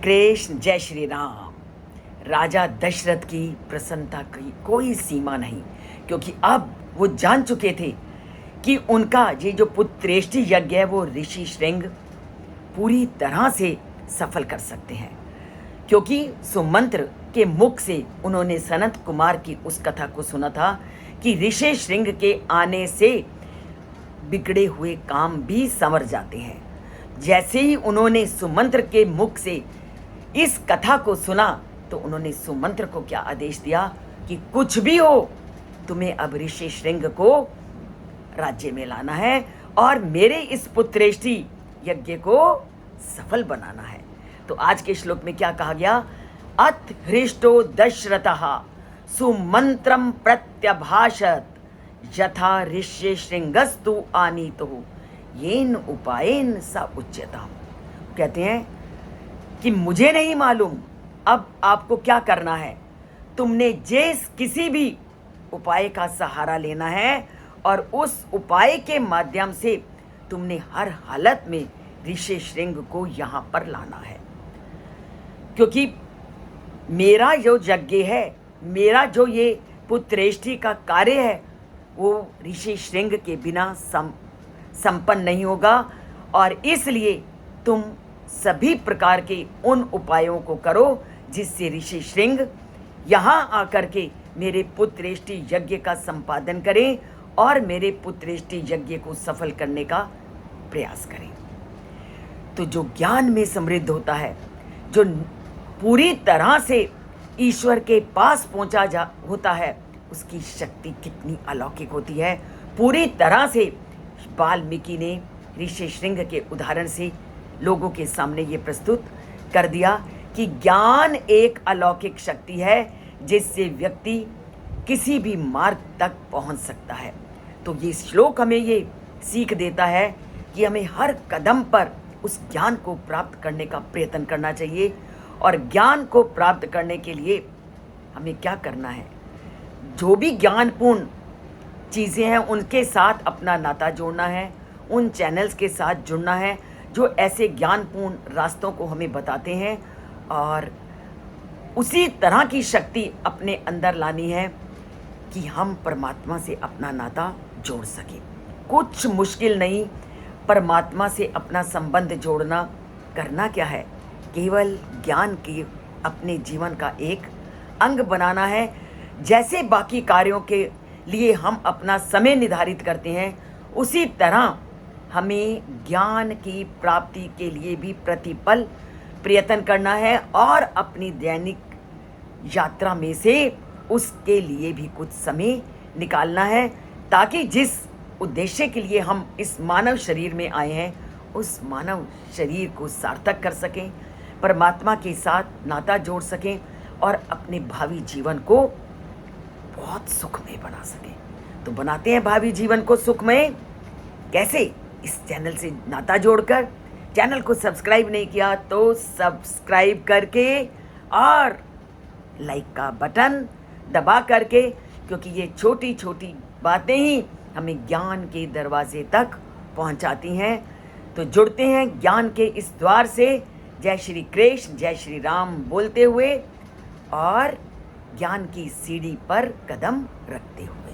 कृष्ण जय श्री राम। राजा दशरथ की प्रसन्नता की कोई सीमा नहीं, क्योंकि अब वो जान चुके थे कि उनका ये जो पुत्रेष्टि यज्ञ है वो ऋषि श्रृंग पूरी तरह से सफल कर सकते हैं। क्योंकि सुमंत्र के मुख से उन्होंने सनत कुमार की उस कथा को सुना था कि ऋषि श्रृंग के आने से बिगड़े हुए काम भी संवर जाते हैं। जैसे ही उन्होंने सुमंत्र के मुख से इस कथा को सुना तो उन्होंने सुमंत्र को क्या आदेश दिया कि कुछ भी हो, तुम्हें अब ऋषि श्रृंग को राज्य में लाना है और मेरे इस पुत्रेष्टि यज्ञ को सफल बनाना है। तो आज के श्लोक में क्या कहा गया? अथ हृष्टो दशरथः सुमंत्रम प्रत्यभाषत यथा ऋषि श्रृंगस्तु आनीतो येन उपायेन स उच्यताम। कहते हैं कि मुझे नहीं मालूम अब आपको क्या करना है, तुमने जिस किसी भी उपाय का सहारा लेना है और उस उपाय के माध्यम से तुमने हर हालत में ऋषि श्रृंग को यहाँ पर लाना है। क्योंकि मेरा जो यज्ञ है, मेरा जो ये पुत्रेष्टि का कार्य है, वो ऋषि श्रृंग के बिना संपन्न नहीं होगा। और इसलिए तुम सभी प्रकार के उन उपायों को करो जिससे ऋषि श्रृंग यहाँ आकर के मेरे पुत्रेष्टि यज्ञ का संपादन करें और मेरे पुत्रेष्टि यज्ञ को सफल करने का प्रयास करें। तो जो ज्ञान में समृद्ध होता है, जो पूरी तरह से ईश्वर के पास पहुँचा होता है, उसकी शक्ति कितनी अलौकिक होती है। पूरी तरह से वाल्मीकि ने ऋषि श्रृंग के उदाहरण से लोगों के सामने ये प्रस्तुत कर दिया कि ज्ञान एक अलौकिक शक्ति है जिससे व्यक्ति किसी भी मार्ग तक पहुंच सकता है। तो ये श्लोक हमें ये सीख देता है कि हमें हर कदम पर उस ज्ञान को प्राप्त करने का प्रयत्न करना चाहिए। और ज्ञान को प्राप्त करने के लिए हमें क्या करना है? जो भी ज्ञानपूर्ण चीज़ें हैं उनके साथ अपना नाता जोड़ना है, उन चैनल्स के साथ जुड़ना है जो ऐसे ज्ञानपूर्ण रास्तों को हमें बताते हैं, और उसी तरह की शक्ति अपने अंदर लानी है कि हम परमात्मा से अपना नाता जोड़ सकें। कुछ मुश्किल नहीं, परमात्मा से अपना संबंध जोड़ना। करना क्या है? केवल ज्ञान के अपने जीवन का एक अंग बनाना है। जैसे बाकी कार्यों के लिए हम अपना समय निर्धारित करते हैं, उसी तरह हमें ज्ञान की प्राप्ति के लिए भी प्रतिपल प्रयत्न करना है और अपनी दैनिक यात्रा में से उसके लिए भी कुछ समय निकालना है, ताकि जिस उद्देश्य के लिए हम इस मानव शरीर में आए हैं उस मानव शरीर को सार्थक कर सकें, परमात्मा के साथ नाता जोड़ सकें और अपने भावी जीवन को बहुत सुखमय बना सकें। तो बनाते हैं भावी जीवन को सुखमय कैसे? इस चैनल से नाता जोड़कर। चैनल को सब्सक्राइब नहीं किया तो सब्सक्राइब करके और लाइक का बटन दबा करके, क्योंकि ये छोटी छोटी बातें ही हमें ज्ञान के दरवाजे तक पहुंचाती हैं। तो जुड़ते हैं ज्ञान के इस द्वार से। जय श्री कृष्ण जय श्री राम बोलते हुए और ज्ञान की सीढ़ी पर कदम रखते हुए।